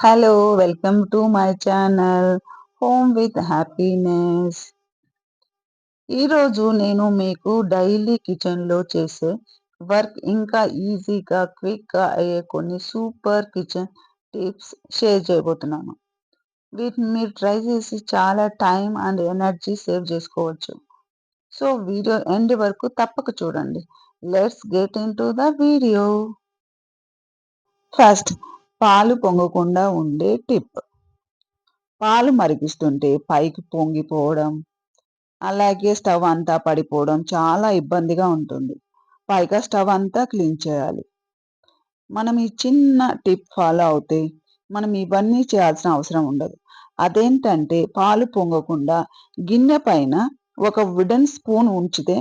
Hello! Welcome to my channel home with happiness. ఈరోజు నేను మీకు డైలీ కిచెన్‌లో చేసే వర్క్ ఇంకా ఈజీగా, క్విక్‌గా అయ్యే కొన్ని సూపర్ కిచెన్ టిప్స్ షేర్ చేయబోతున్నాను. వీటిని మీరు ట్రై చేసి చాలా టైమ్ అండ్ ఎనర్జీ సేవ్ చేసుకోవచ్చు. సో, వీడియో ఎండ్ వరకు తప్పక చూడండి. Let's get into the video. First, పాలు పొంగకుండా ఉండే టిప్. పాలు మరిగిస్తుంటే పైకి పొంగిపోవడం, అలాగే స్టవ్ అంతా పడిపోవడం చాలా ఇబ్బందిగా ఉంటుంది. పైగా స్టవ్ అంతా క్లీన్ చేయాలి. మనం ఈ చిన్న టిప్ ఫాలో అవుతే మనం ఇవన్నీ చేయాల్సిన అవసరం ఉండదు. అదేంటంటే పాలు పొంగకుండా గిన్నె పైన ఒక వుడెన్ స్పూన్ ఉంచితే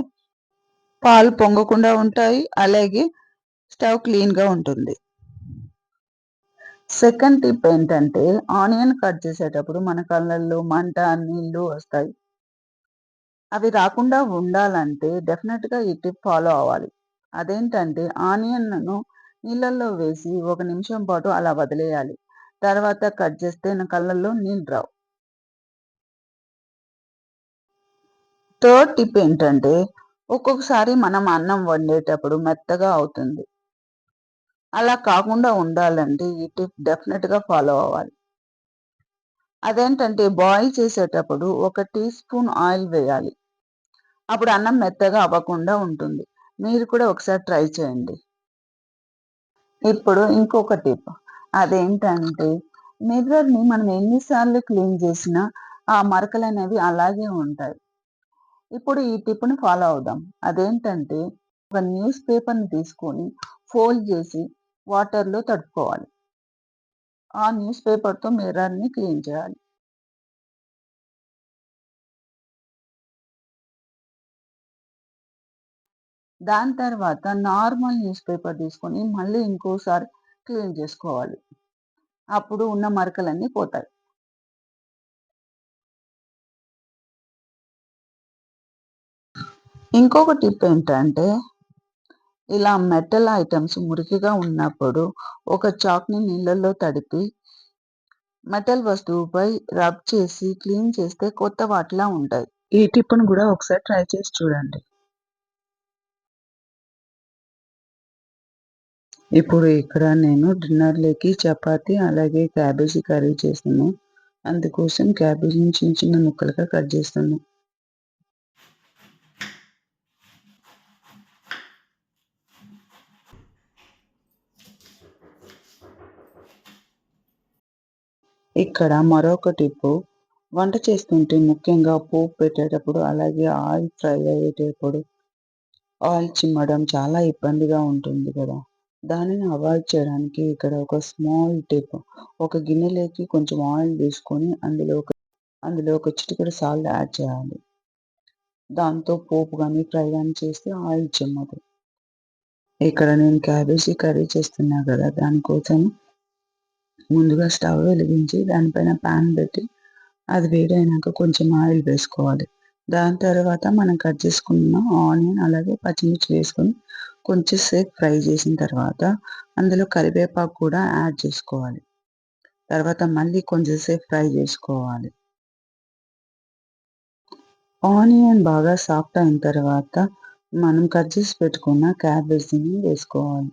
పాలు పొంగకుండా ఉంటాయి. అలాగే స్టవ్ క్లీన్‌గా ఉంటుంది. సెకండ్ టిప్ ఏంటంటే ఆనియన్ కట్ చేసేటప్పుడు మన కళ్ళల్లో మంట, నీళ్లు వస్తాయి. అవి రాకుండా ఉండాలంటే డెఫినెట్‌గా ఈ టిప్ ఫాలో అవ్వాలి. అదేంటంటే ఆనియన్‌ను నీళ్ళల్లో వేసి ఒక నిమిషం పాటు అలా వదిలేయాలి. తర్వాత కట్ చేస్తే నా కళ్ళల్లో నీళ్ళు రావు. థర్డ్ టిప్ ఏంటంటే ఒక్కొక్కసారి మనం అన్నం వండేటప్పుడు మెత్తగా అవుతుంది. అలా కాకుండా ఉండాలంటే ఈ టిప్ డెఫినెట్‌గా ఫాలో అవ్వాలి. అదేంటంటే బాయిల్ చేసేటప్పుడు ఒక టీ స్పూన్ ఆయిల్ వేయాలి. అప్పుడు అన్నం మెత్తగా అవ్వకుండా ఉంటుంది. మీరు కూడా ఒకసారి ట్రై చేయండి. ఇప్పుడు ఇంకొక టిప్. అదేంటంటే మిర్రర్‌ని మనం ఎన్ని సార్లు క్లీన్ చేసినా ఆ మరకలనేవి అలాగే ఉంటాయి. ఇప్పుడు ఈ టిప్‌ని ఫాలో అవుదాం. అదేంటంటే ఒక న్యూస్ పేపర్‌ని తీసుకొని ఫోల్డ్ చేసి వాటర్‌లో తడుపుకోవాలి. ఆ న్యూస్ పేపర్‌తో మిర్రర్‌ని క్లీన్ చేయాలి. దాని తర్వాత నార్మల్ న్యూస్ పేపర్ తీసుకొని మళ్ళీ ఇంకోసారి క్లీన్ చేసుకోవాలి. అప్పుడు ఉన్న మరకలన్నీ పోతాయి. ఇంకొక టిప్ ఏంటంటే ఇలా మెటల్ ఐటెమ్స్ మురికిగా ఉన్నప్పుడు ఒక చాక్‌ని నీళ్ళల్లో తడిపి మెటల్ వస్తువుపై రబ్ చేసి క్లీన్ చేస్తే కొత్త వాటిలా ఉంటాయి. ఈ టిప్‌ని కూడా ఒకసారి ట్రై చేసి చూడండి. ఇప్పుడు ఇక్కడ నేను డిన్నర్‌లోకి చపాతీ అలాగే క్యాబేజీ కర్రీ చేశాను. అందుకోసం క్యాబేజీని చిన్న చిన్న ముక్కలుగా కట్ చేస్తాను. ఇక్కడ మరొక టిప్పు, వంట చేస్తుంటే ముఖ్యంగా పోపు పెట్టేటప్పుడు అలాగే ఆయిల్ ఫ్రై అయ్యేటప్పుడు ఆయిల్ చిమ్మడం చాలా ఇబ్బందిగా ఉంటుంది కదా! దానిని అవాయిడ్ చేయడానికి ఇక్కడ ఒక స్మాల్ టిప్. ఒక గిన్నెలోకి కొంచెం ఆయిల్ వేసుకొని అందులో ఒక చిటికెడు సాల్ట్ యాడ్ చేయాలి. దాంతో పోపు గాని, ఫ్రై గాని చేస్తే ఆయిల్ చిమ్మదు. ఇక్కడ నేను క్యాబేజీ కర్రీ చేస్తున్నా కదా! దానికోసం ముందుగా స్టవ్ వెలిగించి దానిపైన పాన్ పెట్టి అది వేడైనాక కొంచెం ఆయిల్ వేసుకోవాలి. దాని తర్వాత మనం కట్ చేసుకున్న ఆనియన్ అలాగే పచ్చిమిర్చి వేసుకొని కొంచెం సేపు ఫ్రై చేసిన తర్వాత అందులో కరివేపాకు కూడా యాడ్ చేసుకోవాలి. తర్వాత మళ్ళీ కొంచెం సేపు ఫ్రై చేసుకోవాలి. ఆనియన్ బాగా సాఫ్ట్ అయిన తర్వాత మనం కట్ చేసి పెట్టుకున్న క్యాబేజీని వేసుకోవాలి.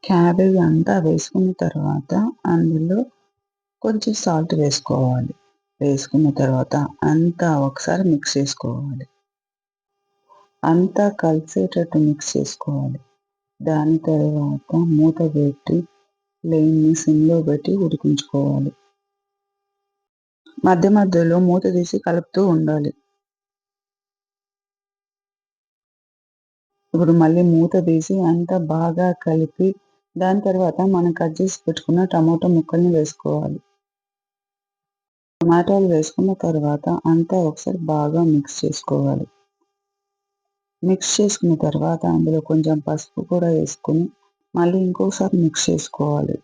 క్యాబేజ్ అంతా వేసుకున్న తర్వాత అందులో కొంచెం సాల్ట్ వేసుకోవాలి. వేసుకున్న తర్వాత అంతా ఒకసారి మిక్స్ చేసుకోవాలి. అంతా కలిసేటట్టు మిక్స్ చేసుకోవాలి. దాని తర్వాత మూత పెట్టి ఫ్లేమ్‌ని సిమ్‌లో పెట్టి ఉడికించుకోవాలి. మధ్య మధ్యలో మూత తీసి కలుపుతూ ఉండాలి. ఇప్పుడు మళ్ళీ మూత తీసి అంతా బాగా కలిపి దాని తర్వాత మనం కట్ చేసి పెట్టుకున్న టమాటా ముక్కల్ని వేసుకోవాలి. టమాటాలు వేసుకున్న తర్వాత అంతా ఒకసారి బాగా మిక్స్ చేసుకోవాలి. మిక్స్ చేసుకున్న తర్వాత అందులో కొంచెం పసుపు కూడా వేసుకొని మళ్ళీ ఇంకోసారి మిక్స్ చేసుకోవాలి.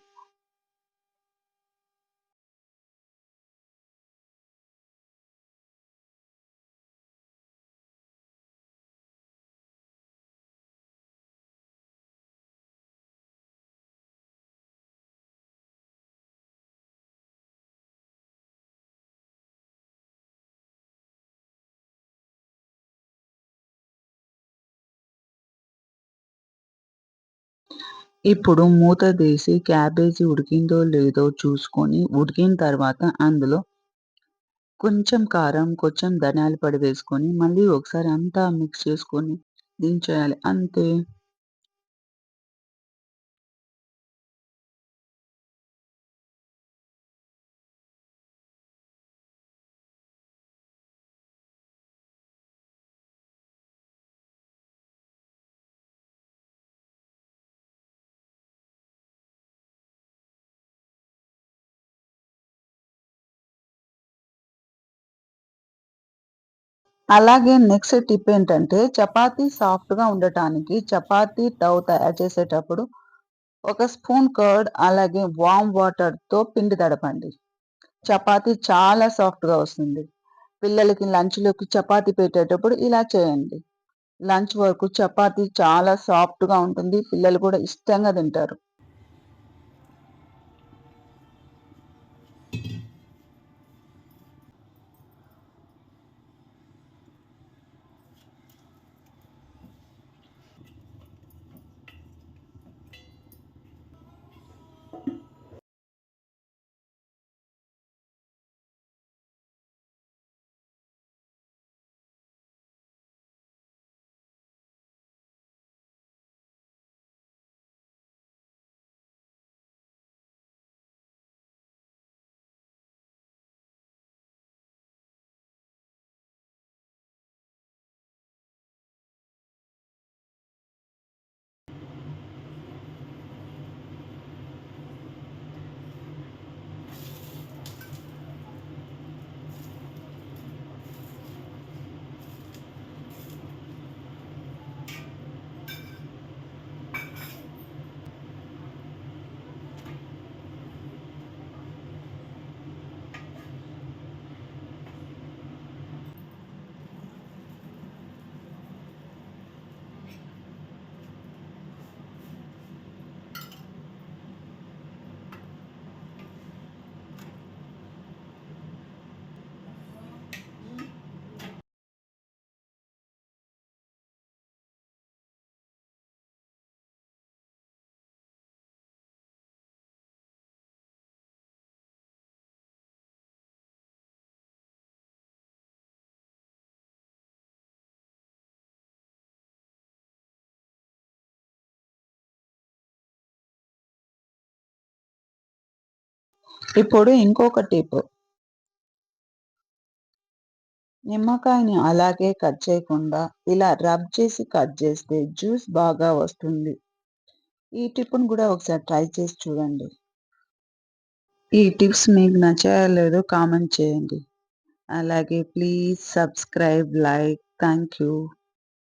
ఇప్పుడు మూత తీసి క్యాబేజీ ఉడికిందో లేదో చూసుకొని, ఉడికిన తర్వాత అందులో కొంచెం కారం, కొంచెం ధనియాల పొడి వేసుకొని, మళ్ళీ ఒకసారి అంతా మిక్స్ చేసుకొని దించేయాలి. అంతే. అలాగే నెక్స్ట్ టిప్ ఏంటంటే, చపాతీ సాఫ్ట్‌గా ఉండటానికి చపాతీ డౌ తయారు చేసేటప్పుడు ఒక స్పూన్ కర్డ్ అలాగే వార్మ్ వాటర్‌తో పిండి తడపండి. చపాతీ చాలా సాఫ్ట్‌గా వస్తుంది. పిల్లలకి లంచ్‌లోకి చపాతీ పెట్టేటప్పుడు ఇలా చేయండి. లంచ్ వరకు చపాతీ చాలా సాఫ్ట్‌గా ఉంటుంది. పిల్లలు కూడా ఇష్టంగా తింటారు. ఇప్పుడు ఇంకొక టిప్. నిమ్మకాయని అలాగే కట్ చేయకుండా ఇలా రబ్ చేసి కట్ చేస్తే జ్యూస్ బాగా వస్తుంది. ఈ టిప్‌ని గూడా ఒకసారి ట్రై చేసి చూడండి. ఈ టిప్స్ మీకు నచ్చాయో లేదో కామెంట్ చేయండి. అలాగే please subscribe, like. Thank you.